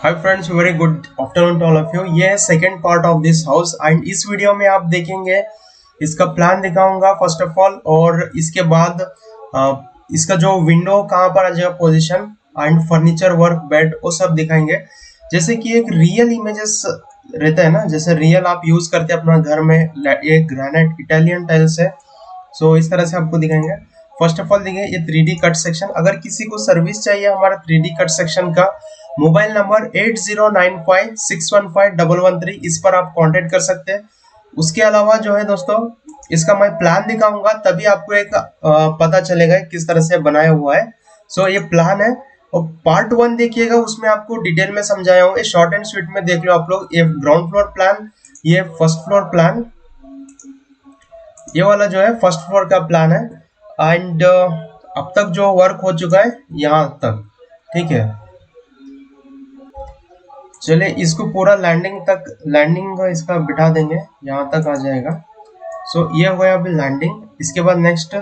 Hi friends, very good afternoon to all of you. ये है second part of this house and इस video में आप देखेंगे इसका प्लान दिखाऊंगा फर्स्ट ऑफ ऑल, और इसके बाद इसका जो विंडो कहाँ पर आ जाएगा position and furniture work bed वो सब दिखाएंगे। जैसे कि एक रियल इमेजेस रहता है ना, जैसे रियल आप यूज करते हैं अपना घर में, एक ग्रेनाइट इटालियन टाइल्स है। सो इस तरह से आपको दिखाएंगे। फर्स्ट ऑफ ऑल देखिए ये 3D कट सेक्शन। अगर किसी को सर्विस चाहिए हमारा 3D कट सेक्शन का, मोबाइल नंबर 8095615113 इस पर आप कांटेक्ट कर सकते हैं। उसके अलावा जो है दोस्तों, इसका मैं प्लान दिखाऊंगा तभी आपको एक पता चलेगा किस तरह से बनाया हुआ है। सो ये प्लान है और पार्ट 1 देखिएगा, उसमें आपको डिटेल में समझाया हूँ। ये शॉर्ट एंड स्वीट में देख लो आप लोग। ये ग्राउंड फ्लोर प्लान, ये फर्स्ट फ्लोर प्लान, ये वाला जो है फर्स्ट फ्लोर का प्लान है। एंड अब तक जो वर्क हो चुका है यहाँ तक, ठीक है। चलिए इसको पूरा लैंडिंग का इसका बिठा देंगे, यहाँ तक आ जाएगा। सो ये हो गया अभी लैंडिंग। इसके बाद नेक्स्ट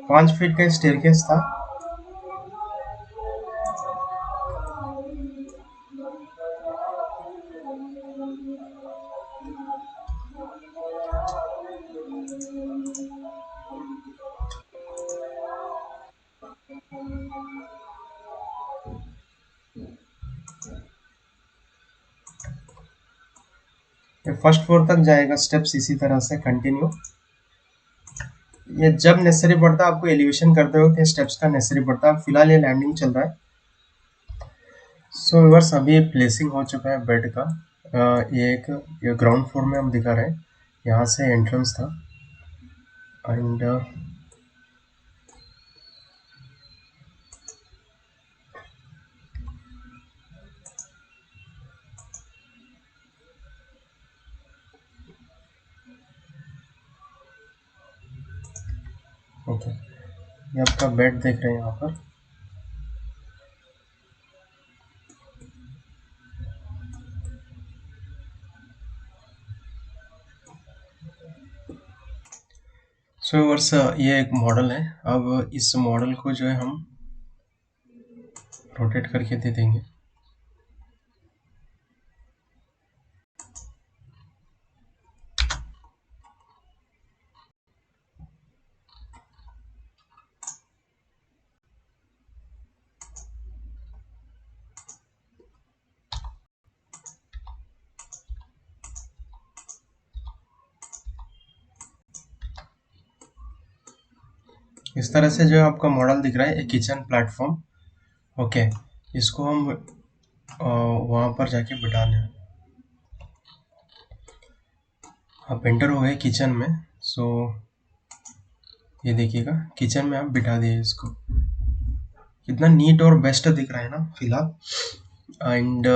5 फीट का स्टेयरकेस था। ये फर्स्ट फ्लोर तक जाएगा स्टेप्स इसी तरह से कंटिन्यू। ये जब नेसेसरी पड़ता है आपको एलिवेशन करते वक्त ये स्टेप्स का नेसेसरी पड़ता है। फिलहाल ये लैंडिंग चल रहा है। सो व्यूअर्स अभी प्लेसिंग हो चुका है बेड का। ये एक ग्राउंड फ्लोर में हम दिखा रहे हैं, यहाँ से एंट्रेंस था। एंड ओके, ये आपका बेड देख रहे हैं यहाँ पर। सो व्यूअर्स ये एक मॉडल है। अब इस मॉडल को जो है हम रोटेट करके दे देंगे। इस तरह से जो आपका मॉडल दिख रहा है, एक किचन प्लेटफॉर्म। ओके, इसको हम वहाँ पर जाके बिठाना है। आप एंटर हो गए किचन में। सो ये देखिएगा किचन में आप बिठा दिए इसको। कितना नीट और बेस्ट दिख रहा है ना फिलहाल। एंड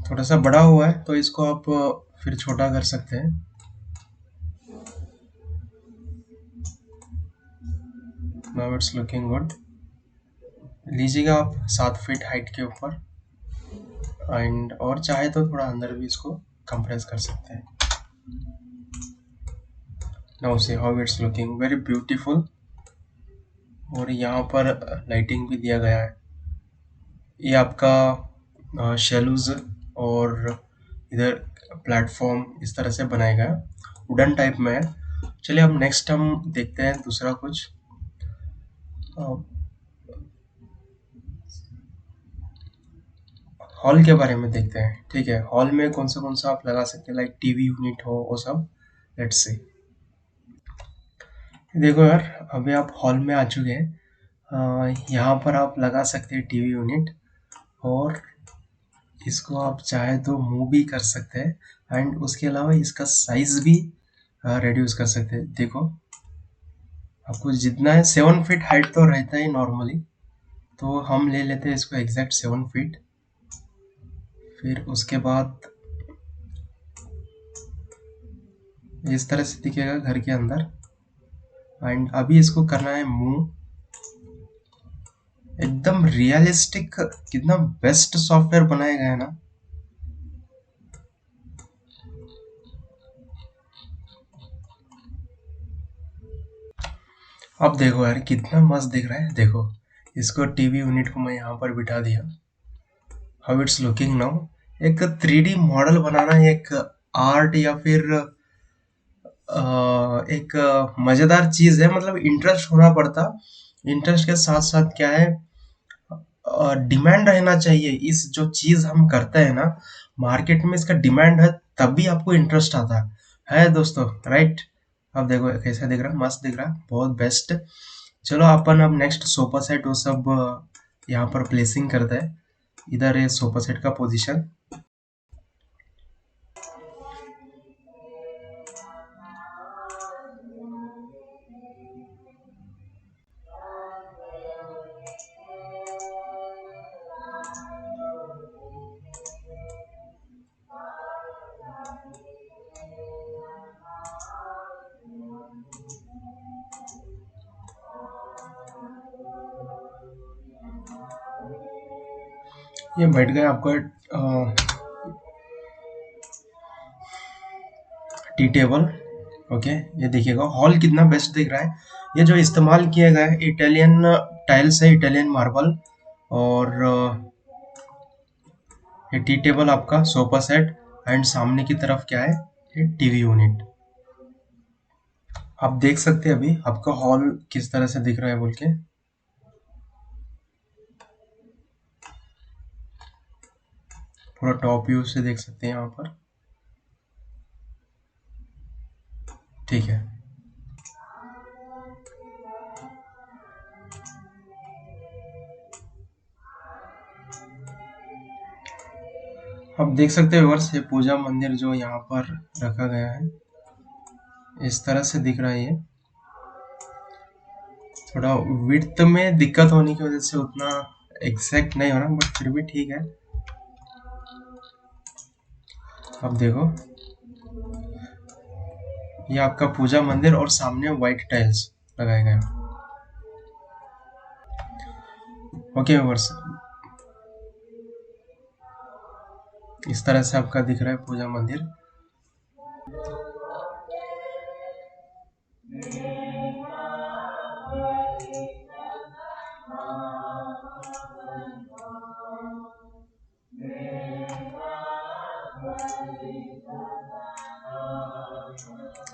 थोड़ा सा बड़ा हुआ है तो इसको आप फिर छोटा कर सकते हैं। Now it's looking good. लीजिएगा आप 7 फीट हाइट के ऊपर। एंड और चाहे तो थोड़ा अंदर भी इसको कंप्रेस कर सकते हैं। Now see how it's looking very beautiful. और यहाँ पर लाइटिंग भी दिया गया है। ये आपका शेलूज और इधर प्लेटफॉर्म इस तरह से बनाया गया, वुडन टाइप में है। चलिए अब नेक्स्ट हम देखते हैं दूसरा कुछ। हॉल के बारे में देखते हैं, ठीक है। हॉल में कौन सा आप लगा सकते हैं, लाइक टीवी यूनिट हो वो सब। Let's see. देखो यार, अभी आप हॉल में आ चुके हैं। यहाँ पर आप लगा सकते हैं टीवी यूनिट, और इसको आप चाहे तो मूव भी कर सकते हैं। एंड उसके अलावा इसका साइज भी रिड्यूस कर सकते हैं। देखो आपको जितना है 7 फीट हाइट तो रहता ही नॉर्मली, तो हम ले लेते हैं इसको एग्जैक्ट 7 फीट। फिर उसके बाद इस तरह से दिखेगा घर के अंदर। एंड अभी इसको करना है मूव। एकदम रियलिस्टिक, कितना बेस्ट सॉफ्टवेयर बनाया गया है ना। अब देखो यार कितना मस्त दिख रहा है। देखो इसको टीवी यूनिट को मैं यहाँ पर बिठा दिया। How it's looking now. एक 3D मॉडल बनाना एक आर्ट या फिर एक मजेदार चीज है, मतलब इंटरेस्ट होना पड़ता। इंटरेस्ट के साथ साथ क्या है, डिमांड रहना चाहिए। इस जो चीज हम करते हैं ना, मार्केट में इसका डिमांड है, तभी आपको इंटरेस्ट आता है दोस्तों, राइट। अब देखो कैसा दिख रहा है, मस्त दिख रहा है, बहुत बेस्ट। चलो अपन अब नेक्स्ट सोफा सेट वो सब यहाँ पर प्लेसिंग करते हैं। इधर है सोफा सेट का पोजीशन। ये बैठ गया आपका टी टेबल। ओके, ये देखिएगा हॉल कितना बेस्ट दिख रहा है। ये जो इस्तेमाल किया गया है इटालियन टाइल्स है, इटालियन मार्बल। और ये टी टेबल आपका सोफा सेट। एंड सामने की तरफ क्या है, ये टीवी यूनिट। आप देख सकते हैं अभी आपका हॉल किस तरह से दिख रहा है बोल के। पूरा टॉप व्यू से देख सकते हैं यहाँ पर, ठीक है। आप देख सकते हैं वर्ष, ये पूजा मंदिर जो यहाँ पर रखा गया है इस तरह से दिख रहा है। ये थोड़ा विड्थ में दिक्कत होने की वजह से उतना एग्जैक्ट नहीं हो रहा, बट फिर भी ठीक है। अब देखो ये आपका पूजा मंदिर और सामने व्हाइट टाइल्स लगाए गए। ओके व्यूअर्स, इस तरह से आपका दिख रहा है पूजा मंदिर।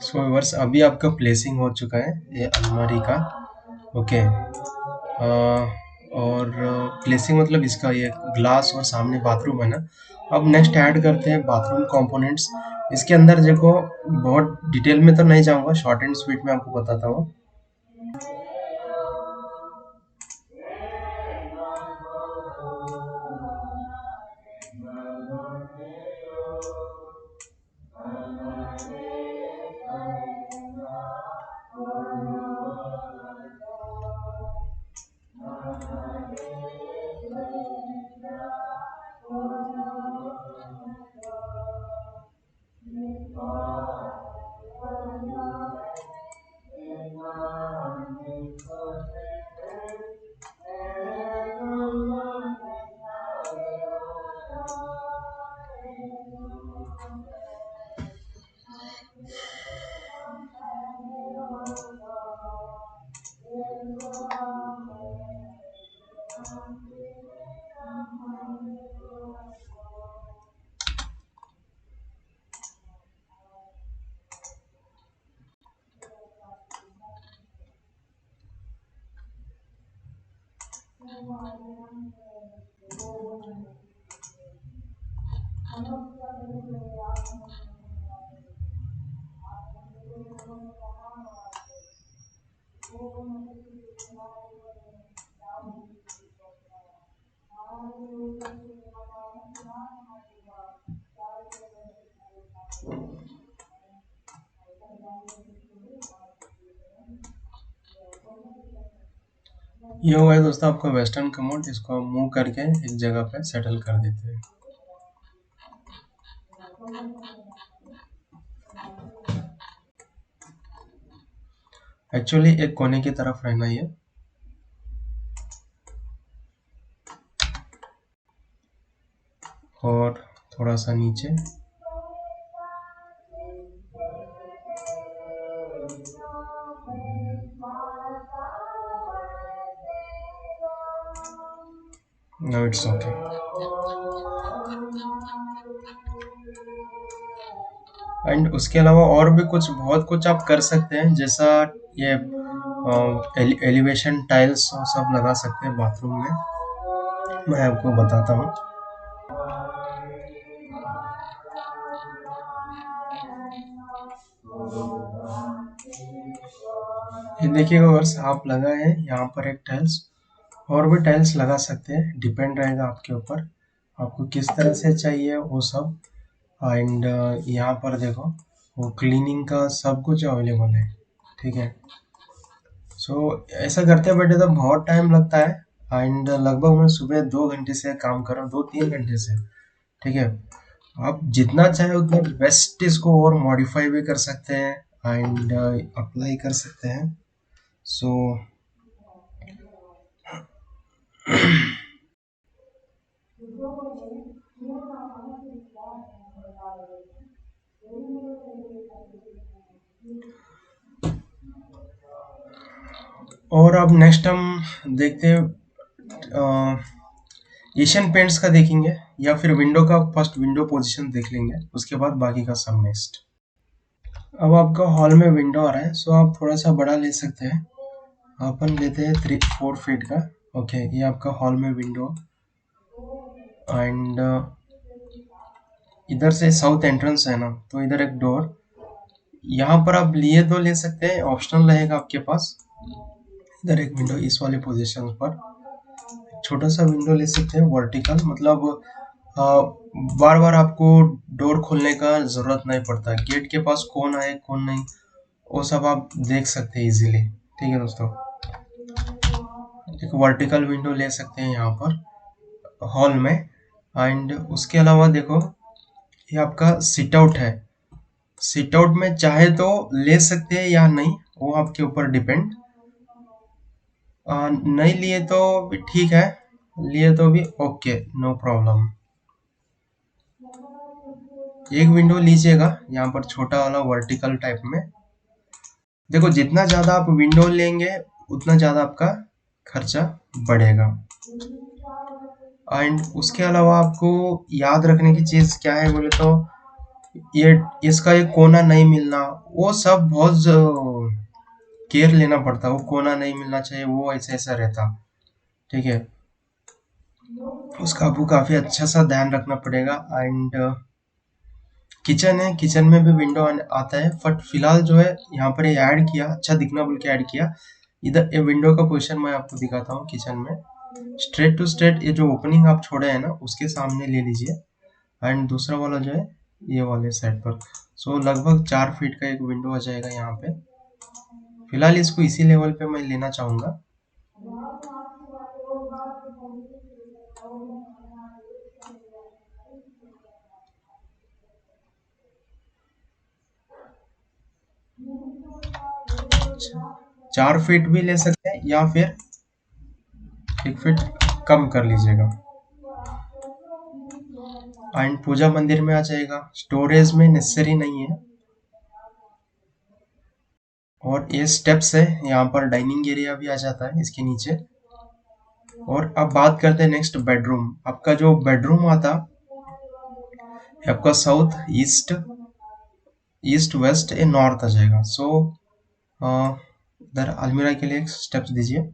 सो व्यूअर्स, अभी आपका प्लेसिंग हो चुका है ये अलमारी का। ओके, और प्लेसिंग मतलब इसका ये ग्लास और सामने बाथरूम है ना। अब नेक्स्ट ऐड करते हैं बाथरूम कंपोनेंट्स। इसके अंदर देखो, बहुत डिटेल में तो नहीं जाऊंगा, शॉर्ट एंड स्वीट में आपको बताता हूँ। ये हुआ है दोस्तों आपका वेस्टर्न कमोड। इसको हम मूव करके एक जगह पे सेटल कर देते हैं। एक्चुअली एक कोने की तरफ रहना ये, और थोड़ा सा नीचे। No it's okay. एंड उसके अलावा और भी कुछ बहुत कुछ आप कर सकते हैं, जैसा ये एलिवेशन टाइल्स सब लगा सकते हैं बाथरूम में। मैं आपको बताता हूँ। ये देखिएगा वर्ष आप लगाए हैं यहाँ पर एक टाइल्स, और भी टाइल्स लगा सकते हैं, डिपेंड रहेगा आपके ऊपर आपको किस तरह से चाहिए वो सब। एंड यहाँ पर देखो वो क्लीनिंग का सब कुछ अवेलेबल है, ठीक है। सो ऐसा करते बैठे तो बहुत टाइम लगता है, एंड लगभग मैं सुबह 2 घंटे से काम कर रहा हूँ, 2-3 घंटे से, ठीक है। आप जितना चाहे उतना बेस्ट इसको और मॉडिफाई भी कर सकते हैं एंड अप्लाई कर सकते हैं। सो और अब नेक्स्ट हम देखते हैं एशियन पेंट्स का देखेंगे, या फिर विंडो का फर्स्ट विंडो पोजीशन देख लेंगे, उसके बाद बाकी का सब नेक्स्ट। अब आपका हॉल में विंडो आ रहा है, सो आप थोड़ा सा बड़ा ले सकते हैं। अपन लेते हैं 3-4 फीट का। ओके, ये आपका हॉल में विंडो, एंड इधर से साउथ एंट्रेंस है ना, तो इधर एक डोर। यहाँ पर आप लिए तो ले सकते हैं, ऑप्शनल रहेगा आपके पास। इधर एक विंडो इस वाले पोजीशन पर छोटा सा विंडो ले सकते हैं वर्टिकल, मतलब बार बार आपको डोर खोलने का जरूरत नहीं पड़ता, गेट के पास कौन आए कौन नहीं वो सब आप देख सकते हैं इजीली, ठीक है दोस्तों। एक वर्टिकल विंडो ले सकते हैं यहाँ पर हॉल में। एंड उसके अलावा देखो ये आपका सिट आउट है, सिट आउट में चाहे तो ले सकते हैं या नहीं, वो आपके ऊपर डिपेंड। नहीं लिए तो भी ठीक है, लिए तो भी ओके, नो प्रॉब्लम। एक विंडो लीजिएगा यहाँ पर छोटा वाला वर्टिकल टाइप में। देखो जितना ज्यादा आप विंडो लेंगे उतना ज्यादा आपका खर्चा बढ़ेगा। एंड उसके अलावा आपको याद रखने की चीज क्या है बोले तो, ये इसका एक कोना नहीं मिलना, वो सब बहुत केयर लेना पड़ता है, वो कोना नहीं मिलना चाहिए, वो ऐसा ऐसा रहता, ठीक है। उसका आपको काफी अच्छा सा ध्यान रखना पड़ेगा। एंड किचन है, किचन में भी विंडो आता है, बट फिलहाल जो है यहाँ पर ये ऐड किया, अच्छा दिखना बोल के ऐड किया। इधर ये विंडो का पोजीशन मैं आपको दिखाता हूँ किचन में। स्ट्रेट टू स्ट्रेट ये जो ओपनिंग आप छोड़े हैं ना उसके सामने ले लीजिए, एंड दूसरा वाला जो है ये वाले साइड पर। सो लगभग 4 फीट का एक विंडो आ जाएगा यहाँ पे। फिलहाल इसको इसी लेवल पे मैं लेना चाहूंगा। 4 फीट भी ले सकते हैं या फिर 1 फीट कम कर लीजिएगा। एंड पूजा मंदिर में आ जाएगा, स्टोरेज में नेसेसरी नहीं है। और ये स्टेप्स है, यहाँ पर डाइनिंग एरिया भी आ जाता है इसके नीचे। और अब बात करते हैं नेक्स्ट बेडरूम। आपका जो बेडरूम आता है आपका साउथ ईस्ट, ईस्ट वेस्ट ए नॉर्थ आ जाएगा। सो इधर अलमीरा के लिए स्टेप्स दीजिए।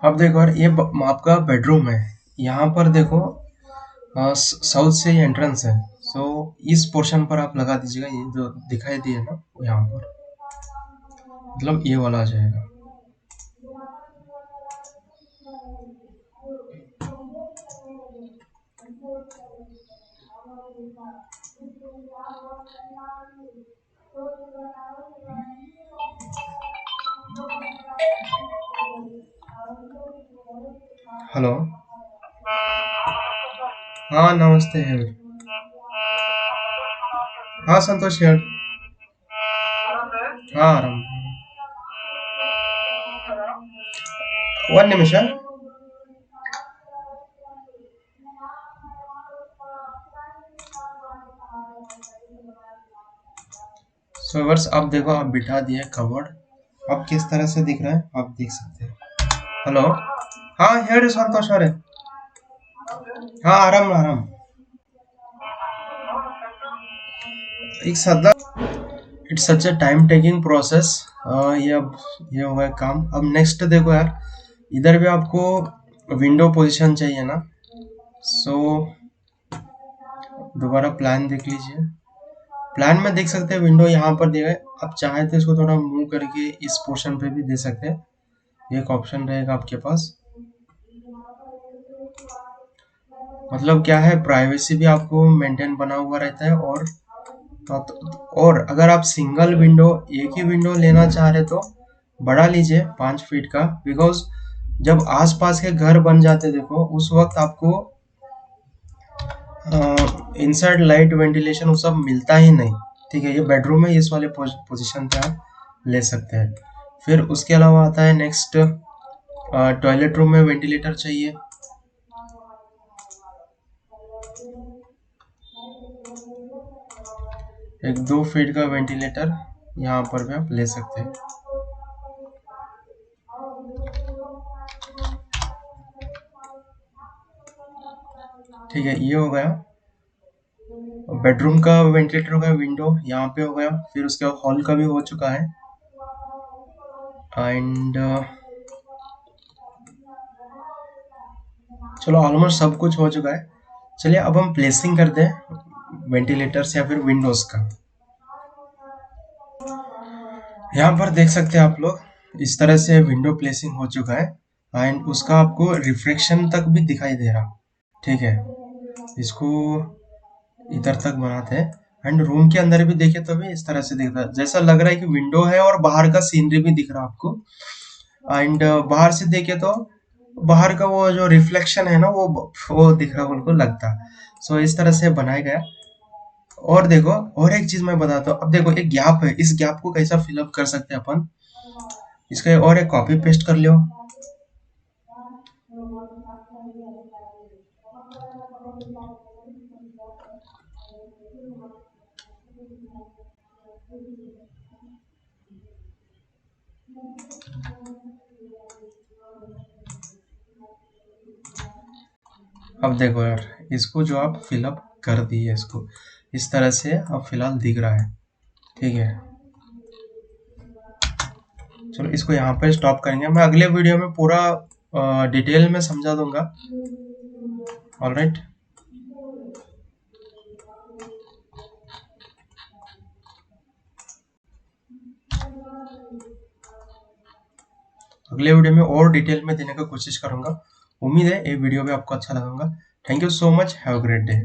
अब देखो यार, ये आपका बेडरूम है। यहाँ पर देखो साउथ से एंट्रेंस है। सो इस पोर्शन पर आप लगा दीजिएगा, ये जो दिखाई दिए ना यहाँ पर, मतलब ये वाला आ जाएगा। हेलो। हाँ नमस्ते यार। हाँ संतोष यार। हाँ आराम। ಒಂದು ನಿಮಿಷ। सो वर्स आप देखो, आप बिठा दिए कवर्ड। अब किस तरह से दिख रहा है आप देख सकते हैं। हेलो। हाँ ಹೇಳಿ ಸಂತೋಷ್ ಅವರೇ। हाँ आराम आराम। एक सदा it's such A time taking process. ये हो गया काम। अब नेक्स्ट देखो यार, इधर भी आपको विंडो पोजीशन चाहिए ना। सो दोबारा प्लान देख लीजिए। प्लान में देख सकते हैं विंडो यहाँ पर दिया है। आप चाहे तो इसको थोड़ा मूव करके इस पोर्शन पे भी दे सकते हैं, ये एक ऑप्शन रहेगा आपके पास। मतलब क्या है, प्राइवेसी भी आपको मेंटेन बना हुआ रहता है। और अगर आप सिंगल विंडो, एक ही विंडो लेना चाह रहे तो बढ़ा लीजिए 5 फीट का, बिकॉज जब आसपास के घर बन जाते देखो, उस वक्त आपको इनसाइड लाइट वेंटिलेशन वो सब मिलता ही नहीं। ठीक है, ये बेडरूम है, इस वाले पोजीशन पे आप ले सकते हैं। फिर उसके अलावा आता है नेक्स्ट, टॉयलेट रूम में वेंटिलेटर चाहिए। एक 2 फीट का वेंटिलेटर यहाँ पर भी आप ले सकते हैं। ठीक है, ये हो गया बेडरूम का वेंटिलेटर, हो गया विंडो यहाँ पे हो गया। फिर उसके बाद हॉल का भी हो चुका है। एंड चलो ऑलमोस्ट सब कुछ हो चुका है। चलिए अब हम प्लेसिंग करते हैं वेंटिलेटर्स या फिर विंडोज का। यहाँ पर देख सकते हैं आप लोग, इस तरह से विंडो प्लेसिंग हो चुका है एंड उसका आपको रिफ्लेक्शन तक भी दिखाई दे रहा। ठीक है, इसको इधर तक बनाते हैं। एंड रूम के अंदर भी देखे तो भी इस तरह से दिख रहा है, जैसा लग रहा है कि विंडो है और बाहर का सीनरी भी दिख रहा आपको। एंड बाहर से देखे तो बाहर का वो जो रिफ्लेक्शन है ना, वो दिख रहा बिल्कुल लगता। सो इस तरह से बनाया गया। और देखो, और एक चीज मैं बताता हूँ। अब देखो एक गैप है, इस गैप को कैसा फिलअप कर सकते हैं अपन, इसका और एक कॉपी पेस्ट कर लो। अब देखो यार, इसको जो आप फिलअप कर दिए, इसको इस तरह से अब फिलहाल दिख रहा है। ठीक है, चलो इसको यहाँ पर स्टॉप करेंगे। मैं अगले वीडियो में पूरा डिटेल में समझा दूंगा। ऑलराइट, अगले वीडियो में और डिटेल में देने का कोशिश करूंगा। उम्मीद है ये वीडियो भी आपको अच्छा लगेगा। Thank you so much, have a great day.